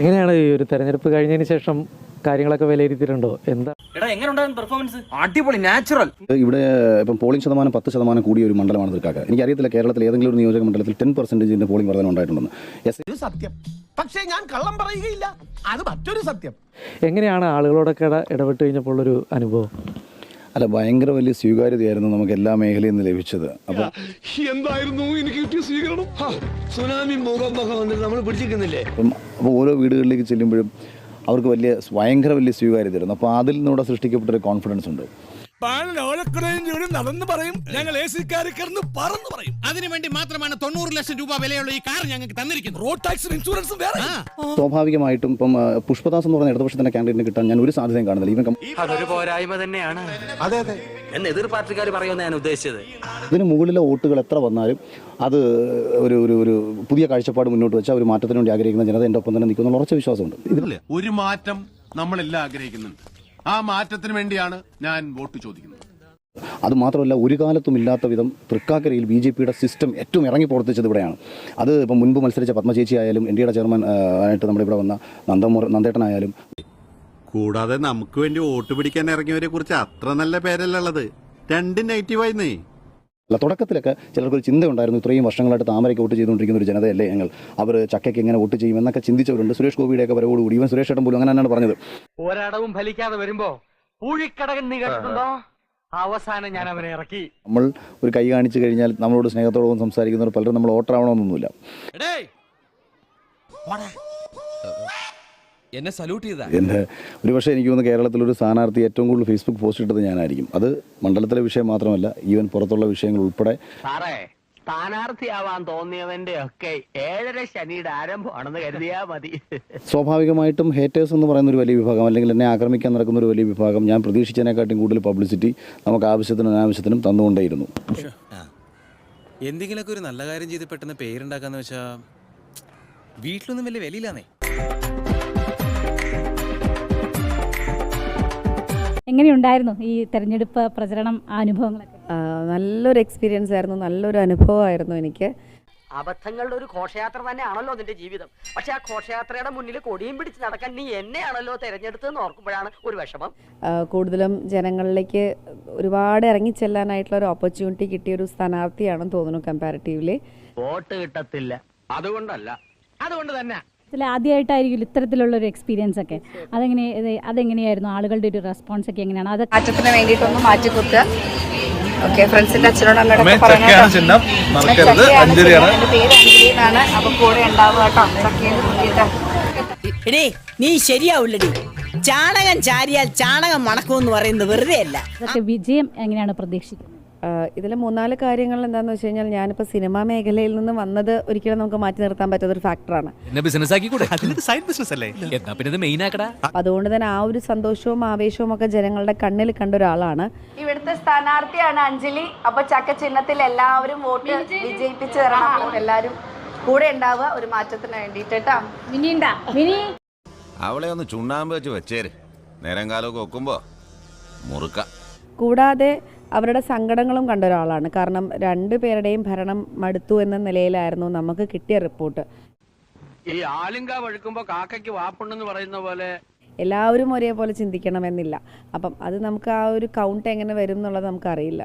എങ്ങനെയാണ് ഈ ഒരു തെരഞ്ഞെടുപ്പ് കഴിഞ്ഞതിന് ശേഷം കാര്യങ്ങളൊക്കെ വിലയിരുത്തിയിട്ടുണ്ടോ? എന്താ പെർഫോമൻസ്? അടിപൊളി, നാച്ചുറൽ. ഇവിടെ ഇപ്പം പോളിംഗ് ശതമാനം 10% കൂടിയ ഒരു മണ്ഡലമാണ് തൃക്കാക്കര. എനിക്കറിയത്തില്ല കേരളത്തിൽ ഏതെങ്കിലും ഒരു നിയോജക മണ്ഡലത്തിൽ 10% പോളിംഗ് വർധന ഉണ്ടായിട്ടുണ്ടെന്ന്. സത്യം, പക്ഷേ ഞാൻ കള്ളം പറയുകയില്ല, അത് മറ്റൊരു സത്യം. എങ്ങനെയാണ് ആളുകളോടൊക്കെ ഇടപെട്ട് കഴിഞ്ഞപ്പോൾ ഒരു അനുഭവം? അല്ല, ഭയങ്കര വലിയ സ്വീകാര്യതയായിരുന്നു നമുക്ക് എല്ലാ മേഖലയിൽ നിന്ന് ലഭിച്ചത്. അപ്പോൾ എന്തായിരുന്നു എനിക്ക് കിട്ടിയ സ്വീകരണം? സുനാമി മുഖമൊക്കെ വന്നിട്ട് നമ്മൾ പിടിച്ചിരിക്കുന്നില്ലേ? അപ്പോൾ ഓരോ വീടുകളിലേക്ക് ചെല്ലുമ്പോഴും അവർക്ക് ഭയങ്കര വലിയ സ്വീകാര്യതയായിരുന്നു. അപ്പോൾ അതിൽ നിന്നൂടെ സൃഷ്ടിക്കപ്പെട്ടൊരു കോൺഫിഡൻസ് ഉണ്ട്. നടന്നു പറയും, ഞങ്ങൾ പറയും. അതിനുവേണ്ടി മാത്രമാണ് 90 ലക്ഷം രൂപ വിലയുള്ള ഈ കാർ ഞങ്ങൾക്ക് തന്നിരിക്കുന്നത്. റോഡ് ടാക്സും ഇൻഷുറൻസും വേറെ. സ്വാഭാവികമായിട്ടും ഇപ്പം പുഷ്പദാസ് എന്ന് പറഞ്ഞ ഇടതുപക്ഷത്തിന്റെ കാൻഡിഡേറ്റിന് കിട്ടാൻ ഞാൻ ഒരു സാധ്യതയും കാണുന്നില്ല. അതൊരു പോരായ്മ തന്നെയാണ്. അതെ അതെ, എന്ന് എതിർ പാർട്ടിക്കാർ പറയുമെന്ന് ഞാൻ ഉദ്ദേശിച്ചത്. ഇതിന് മുകളിലെ വോട്ടുകൾ എത്ര വന്നാലും അത് ഒരു പുതിയ കാഴ്ചപ്പാട് മുന്നോട്ട് വെച്ചാൽ ഒരു മാറ്റത്തിന് വേണ്ടി ആഗ്രഹിക്കുന്ന ജനത എൻ്റെ ഒപ്പം തന്നെ നിൽക്കുന്ന ഉറച്ച വിശ്വാസമുണ്ട്. ഇതിൽ ഒരു മാറ്റം നമ്മളെല്ലാം ആഗ്രഹിക്കുന്നുണ്ട്. ആ മാറ്റത്തിന് വേണ്ടിയാണ് ഞാൻ വോട്ട് ചോദിക്കുന്നത്. അത് മാത്രമല്ല, ഒരു കാലത്തും ഇല്ലാത്ത വിധം തൃക്കാക്കരയിൽ BJPയുടെ സിസ്റ്റം ഏറ്റവും ഇറങ്ങി പ്രവർത്തിച്ചത് ഇവിടെയാണ്. അത് ഇപ്പം മുൻപ് മത്സരിച്ച പത്മചേച്ചി ആയാലും NDAയുടെ ചെയർമാൻ ആയിട്ട് നമ്മുടെ ഇവിടെ വന്ന നന്ദേട്ടനായാലും. കൂടാതെ നമുക്ക് വേണ്ടി വോട്ട് പിടിക്കാൻ ഇറങ്ങിയവരെ കുറിച്ച് അത്ര നല്ല പേരല്ല ഉള്ളത്. രണ്ടും നെഗറ്റീവായിരുന്നേ. അല്ല, തുടക്കത്തിലൊക്കെ ചിലർക്കൊരു ചിന്ത ഉണ്ടായിരുന്നു, ഇത്രയും വർഷങ്ങളായിട്ട് താമരയ്ക്ക് വോട്ട് ചെയ്തുകൊണ്ടിരിക്കുന്ന ഒരു ജനതയല്ലേ ഞങ്ങൾ, അവർ ചക്കയ്ക്ക് എങ്ങനെ വോട്ട് ചെയ്യും എന്നൊക്കെ ചിന്തിച്ചവരുണ്ട്. സുരേഷ് ഗോപിയുടെയൊക്കെ വരവോടുകൂടി ഇവൻ സുരേഷ് ഏട്ടൻ പോലും അങ്ങനെ തന്നെയാണ് പറഞ്ഞത്. ഒരടവും ഫലിക്കാതെ വരുമ്പോ പൂഴിക്കടകൻ നീ കേട്ടിട്ടുണ്ടോ? അവസാനം ഞാൻ അവനെ ഇറക്കി. നമ്മൾ ഒരു കൈ കാണിച്ചു കഴിഞ്ഞാൽ നമ്മളോട് സ്നേഹത്തോടൊപ്പം സംസാരിക്കുന്നവർ പലരും നമ്മൾ വോട്ടറാവണമെന്നൊന്നുമില്ല. എന്നെ സല്യൂട്ട് ചെയ്താ. എൻ്റെ ഒരുപക്ഷെ എനിക്ക് തോന്നുന്നു കേരളത്തിലൊരു സ്ഥാനാർത്ഥി ഏറ്റവും കൂടുതൽ ഫേസ്ബുക്ക് പോസ്റ്റ് ഇട്ടത് ഞാനായിരിക്കും. അത് മണ്ഡലത്തിലെ വിഷയം മാത്രമല്ല, ഈവൻ പുറത്തുള്ള വിഷയങ്ങൾ ഉൾപ്പെടെ. സാറേ, സ്ഥാനാർത്ഥിയാവാൻ തോന്നിയവന്റെ ഒക്കെ 7:30 ശനിയുടെ ആരംഭമാണെന്ന് കരുതിയാ മതി. സ്വാഭാവികമായിട്ടും ഹേറ്റേഴ്സ് എന്ന് പറയുന്ന ഒരു വലിയ വിഭാഗം, അല്ലെങ്കിൽ എന്നെ ആക്രമിക്കാൻ നടക്കുന്ന ഒരു വലിയ വിഭാഗം, ഞാൻ പ്രതീക്ഷിച്ചതിനെക്കാട്ടും കൂടുതൽ പബ്ലിസിറ്റി നമുക്ക് ആവശ്യത്തിനും അനാവശ്യത്തിനും തന്നുകൊണ്ടേയിരുന്നു. എന്തെങ്കിലുമൊക്കെ ഒരു നല്ല കാര്യം ചെയ്ത് പെട്ടെന്ന് പേരുണ്ടാക്കാന്ന് വെച്ചാ വീട്ടിലൊന്നും വലിയ വിലയില്ലാന്നേ. എങ്ങനെയുണ്ടായിരുന്നു ഈ തെരഞ്ഞെടുപ്പ് പ്രചരണം അനുഭവങ്ങളൊക്കെ? നല്ലൊരു എക്സ്പീരിയൻസ് ആയിരുന്നു, നല്ലൊരു അനുഭവമായിരുന്നു എനിക്ക്. അബദ്ധങ്ങളുടെ ഒരു ഘോഷയാത്ര തന്നെയാണല്ലോ നിന്റെ ജീവിതം. പക്ഷെ ആ ഘോഷയാത്രയുടെ മുന്നിൽ കൊടിയും പിടിച്ച് നടക്കാൻ നീ എന്നെയാണല്ലോ തെരഞ്ഞെടുത്തെന്ന് ഓർക്കുമ്പോഴാണ് ഒരു വിഷമം. കൂടുതലും ജനങ്ങളിലേക്ക് ഒരുപാട് ഇറങ്ങിച്ചെല്ലാനായിട്ടുള്ള ഒരു ഓപ്പർച്യൂണിറ്റി കിട്ടിയൊരു സ്ഥാനാർത്ഥിയാണെന്ന് തോന്നുന്നു കമ്പാരിറ്റീവ്ലി. വോട്ട് കിട്ടത്തില്ല, അതുകൊണ്ട് തന്നെ ആദ്യമായിട്ടായിരിക്കും ഇത്തരത്തിലുള്ള ഒരു എക്സ്പീരിയൻസ് ഒക്കെ. അതെങ്ങനെയായിരുന്നു? ആളുകളുടെ ഒരു റെസ്പോൺസ് ഒക്കെ എങ്ങനെയാണ്? അത് മാറ്റത്തിന് വേണ്ടിയിട്ടൊന്ന് മാറ്റിക്കുത്തുക. ഓക്കെ, ഫ്രണ്ട്സിന്റെ അച്ഛനോട് അമ്മയോടൊക്കെ പേര് അഞ്ജലിയാണ്. അപ്പൊ കൂടെ ഉണ്ടാവുക കേട്ടോ. നീ ശരിയാവില്ലടി. ചാണകം ചാരിയാൽ ചാണകം മണക്കുമെന്ന് പറയുന്നത് വെറുതെ അല്ല. വിജയം എങ്ങനെയാണ് പ്രതീക്ഷിക്കുന്നത്? ഇതിൽ 3-4 കാര്യങ്ങൾ എന്താണെന്ന് വെച്ച് കഴിഞ്ഞാൽ, ഞാനിപ്പോൾ സിനിമാ മേഖലയിൽ നിന്ന് വന്നത് ഒരിക്കലും നമുക്ക് മാറ്റി നിർത്താൻ പറ്റാത്തൊരു ഫാക്ടറാണ്. അതുകൊണ്ട് തന്നെ ആ ഒരു സന്തോഷവും ആവേശവും ഒക്കെ ജനങ്ങളുടെ കണ്ണിൽ കണ്ട ഒരാളാണ്. ഇവിടുത്തെ സ്ഥാനാർത്ഥിയാണ് അഞ്ജലി. അപ്പൊ ചക്ക ചിഹ്നത്തിൽ എല്ലാവരും വോട്ട് വിജയിപ്പിച്ചു തരണം. എല്ലാവരും കൂടെ ഉണ്ടാവുക ഒരു മാറ്റത്തിന് വേണ്ടിയിട്ട്. അവളെ ഒന്ന് ചുണ്ണാമ്പ് വെച്ച് വെച്ചേര്, നേരം കാലമൊക്കെ വെക്കുമ്പോ മുറുക്ക. കൂടാതെ അവരുടെ സങ്കടങ്ങളും കണ്ട ഒരാളാണ്. കാരണം 2 പേരുടെയും ഭരണം മടുത്തു എന്ന നിലയിലായിരുന്നു നമുക്ക് കിട്ടിയ റിപ്പോർട്ട്. ഈ ആലുങ്ക വഴുക്കുമ്പോ കാക്കയ്ക്ക് വാപ്പുണ്ടെന്ന് പറയുന്ന പോലെ എല്ലാവരും ഒരേപോലെ ചിന്തിക്കണമെന്നില്ല. അപ്പം അത് നമുക്ക് ആ ഒരു കൗണ്ട് എങ്ങനെ വരും എന്നുള്ളത് നമുക്കറിയില്ല.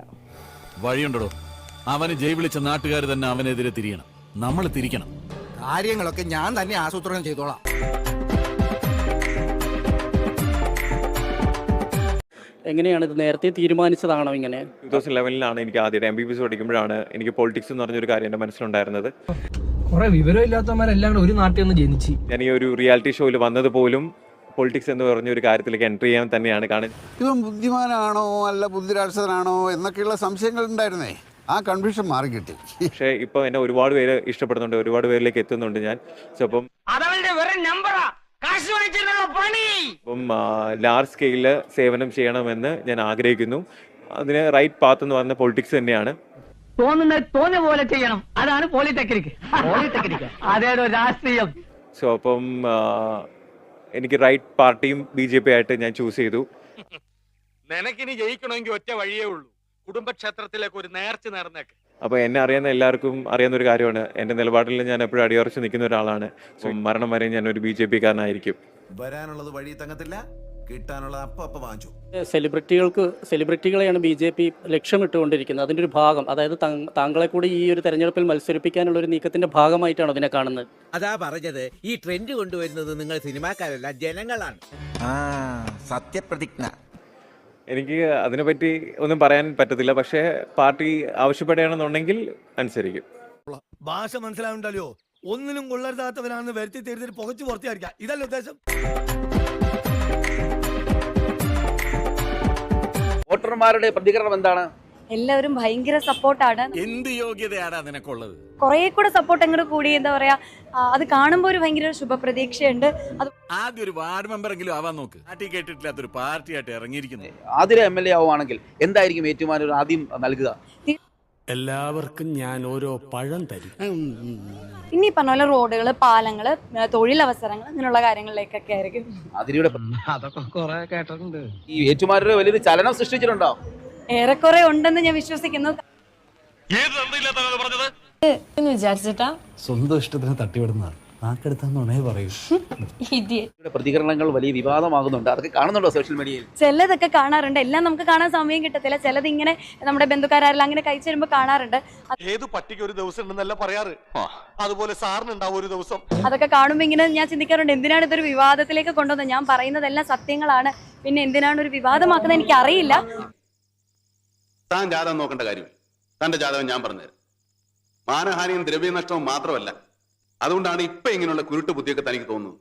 വഴിയുണ്ടോ? അവന് ജയ് വിളിച്ച നാട്ടുകാർ തന്നെ അവനെതിരെ തിരിയണം, നമ്മൾ തിരിക്കണം. കാര്യങ്ങളൊക്കെ ഞാൻ തന്നെ ആസൂത്രണം ചെയ്തോളാം. എങ്ങനെയാണ് ഇത് നേരത്തെ തീരുമാനിച്ചതാണോ ഇങ്ങനെ? 2011 എനിക്ക് ആദ്യമായിട്ട് MBBS പഠിക്കുമ്പോഴാണ് എനിക്ക് പൊളിറ്റിക്സ് എന്ന് പറഞ്ഞൊരു കാര്യം എൻ്റെ മനസ്സിലുണ്ടായിരുന്നത്. കുറെ വിവരമില്ലാത്തവന്മാരെല്ലാം ഒരു നാട്ടിൽ നിന്ന് ജനിച്ച് ഞാൻ ഈ ഒരു റിയാലിറ്റി ഷോയിൽ വന്നത് പോലും പൊളിറ്റിക്സ് എന്ന് പറഞ്ഞ ഒരു കാര്യത്തിലേക്ക് എൻട്രി ചെയ്യാൻ തന്നെയാണ്. കാരണം ഇവൻ ബുദ്ധിമാനാണോ അല്ല ബുദ്ധിരാക്ഷസനാണോ എന്നൊക്കെയുള്ള സംശയങ്ങൾ ഉണ്ടായിരുന്നേ. ആ കൺഫ്യൂഷൻ മാറി കിട്ടി. പക്ഷേ ഇപ്പോൾ എന്നെ ഒരുപാട് പേര് ഇഷ്ടപ്പെടുന്നുണ്ട്, ഒരുപാട് പേരിലേക്ക് എത്തുന്നുണ്ട് ഞാൻ. സോ അപ്പം ലാർജ് സ്കെയിലിൽ സേവനം ചെയ്യണമെന്ന് ഞാൻ ആഗ്രഹിക്കുന്നു. അതിന് റൈറ്റ് പാത്ത് എന്ന് പറഞ്ഞ പൊളിറ്റിക്സ് തന്നെയാണ്. തോന്നുന്ന പോലെ ചെയ്യണം, അതാണ് പോളിടെക്നിക്. അതേതോ രാഷ്ട്രീയം. സോ അപ്പം എനിക്ക് റൈറ്റ് പാർട്ടിയും BJP ആയിട്ട് ഞാൻ ചൂസ് ചെയ്തു. നിനക്കിനി ജയിക്കണമെങ്കിൽ ഒറ്റ വഴിയേ ഉള്ളൂ, കുടുംബക്ഷേത്രത്തിലേക്ക് ഒരു നേർച്ച നേർന്നേക്ക്. അപ്പോൾ എന്നെ അറിയുന്ന എല്ലാവർക്കും അറിയുന്ന ഒരു കാര്യമാണ്, എൻ്റെ നിലപാടിൽ ഞാൻ എപ്പോഴും അടിയുറച്ച് നിൽക്കുന്ന ഒരാളാണ്. മരണം വരെ ഞാൻ ഒരു BJP കാരനായിരിക്കും. വരാനുള്ളത് വഴി തങ്ങത്തില്ല, കിട്ടാനുള്ളത് അപ്പൊ വാങ്ങിച്ചു. സെലിബ്രിറ്റികളെയാണ് BJP ലക്ഷ്യമിട്ടുകൊണ്ടിരിക്കുന്നത്. അതിൻ്റെ ഒരു ഭാഗം, അതായത് താങ്കളെ കൂടി ഈ ഒരു തെരഞ്ഞെടുപ്പിൽ മത്സരിപ്പിക്കാനുള്ള ഒരു നീക്കത്തിന്റെ ഭാഗമായിട്ടാണ് അതിനെ കാണുന്നത്. അതാ പറഞ്ഞത്, ഈ ട്രെൻഡ് കൊണ്ടുവരുന്നത് നിങ്ങൾ സിനിമാക്കാരല്ല, ജനങ്ങളാണ്. സത്യപ്രതിജ്ഞ. എനിക്ക് അതിനെപ്പറ്റി ഒന്നും പറയാൻ പറ്റത്തില്ല. പക്ഷേ പാർട്ടി ആവശ്യപ്പെടുകയാണെന്നുണ്ടെങ്കിൽ അനുസരിക്കും. ഭാഷ മനസ്സിലാവുണ്ടല്ലോ, ഒന്നിനും കൊള്ളരുതാത്തവനാണെന്ന് വരുത്തി തീർത്തിട്ട് പുകച്ചു പുറത്തിയായിരിക്കാം, ഇതല്ല ഉദ്ദേശം. വോട്ടർമാരുടെ പ്രതികരണം എന്താണ്? എല്ലാവരും ഭയങ്കര സപ്പോർട്ടാണ്. എന്ത് യോഗ്യതയാണ് നിനക്കുള്ളത്? കുറെ കൂടെ സപ്പോർട്ട് അങ്ങോട്ട് കൂടി, എന്താ പറയാ, അത് കാണുമ്പോൾ ഒരു ഭയങ്കര ശുഭപ്രതീക്ഷയുണ്ട്. അത് ആദ്യം ഒരു വാർഡ് മെമ്പറെങ്കിലും ആവാൻ നോക്ക്. പാർട്ടി കേട്ടിട്ടില്ലാത്തൊരു പാർട്ടിയായിട്ട് ഇറങ്ങിയിരിക്കുന്നത്. ആതിര MLA ആവുകയാണെങ്കിൽ എന്തായിരിക്കും ഏറ്റുമാനൂർ ആദ്യം നൽകുക? എല്ലാവർക്കും ഞാൻ ഓരോ പഴം തരും. പിന്നെ ഈ പറഞ്ഞ പോലെ റോഡുകൾ, പാലങ്ങള്, തൊഴിലവസരങ്ങൾ, അങ്ങനെയുള്ള കാര്യങ്ങളിലേക്കൊക്കെ ആയിരിക്കും. അതിരിയുടെ അതൊക്കെ കുറെ കേട്ടിട്ടുണ്ട്. ഈ ഏറ്റുമാനൂർ വലിയൊരു ചലനം സൃഷ്ടിച്ചിട്ടുണ്ടോ? ഏറെക്കുറെ ഉണ്ടെന്ന് ഞാൻ വിശ്വസിക്കുന്നു. വിചാരിച്ചിട്ടാ സ്വന്തം ഇഷ്ടത്തിന് തട്ടിവിടുന്നതാണ്. നാക്കെടുത്താന്നുണേ പറയൂ. പ്രതികരണങ്ങൾ വലിയ വിവാദമാകുന്നുണ്ട്. അതൊക്കെ കാണുന്നുണ്ടോ സോഷ്യൽ മീഡിയയിൽ? ചിലതൊക്കെ കാണാറുണ്ട്. എല്ലാം നമുക്ക് കാണാൻ സമയം കിട്ടത്തില്ല. ചിലത് ഇങ്ങനെ നമ്മുടെ ബന്ധുക്കാരെല്ലാം അങ്ങനെ കഴിച്ചു വരുമ്പോൾ കാണാറുണ്ട്. ഏത് പട്ടിക്ക് ഒരു ദിവസം ഉണ്ടെന്നല്ല പറയാറ്, അതുപോലെ സാറിനുണ്ടാവും ഒരു ദിവസം. അതൊക്കെ കാണുമ്പോൾ ഇങ്ങനെ ഞാൻ ചിന്തിക്കാറുണ്ട്, എന്തിനാണ് ഇതൊരു വിവാദത്തിലേക്ക് കൊണ്ടുവന്നത്? ഞാൻ പറയുന്നതെല്ലാം സത്യങ്ങളാണ്, പിന്നെ എന്തിനാണ് ഒരു വിവാദമാക്കുന്നത് എനിക്ക് അറിയില്ല. താൻ ജാതകം നോക്കേണ്ട കാര്യമില്ല. തന്റെ ജാതകം ഞാൻ പറഞ്ഞുതരാം. മാനഹാനിയും ദ്രവ്യനഷ്ടവും മാത്രമല്ല, അതുകൊണ്ടാണ് ഇപ്പൊ ഇങ്ങനെയുള്ള കുരുട്ട് ബുദ്ധിയൊക്കെ തനിക്ക് തോന്നുന്നത്.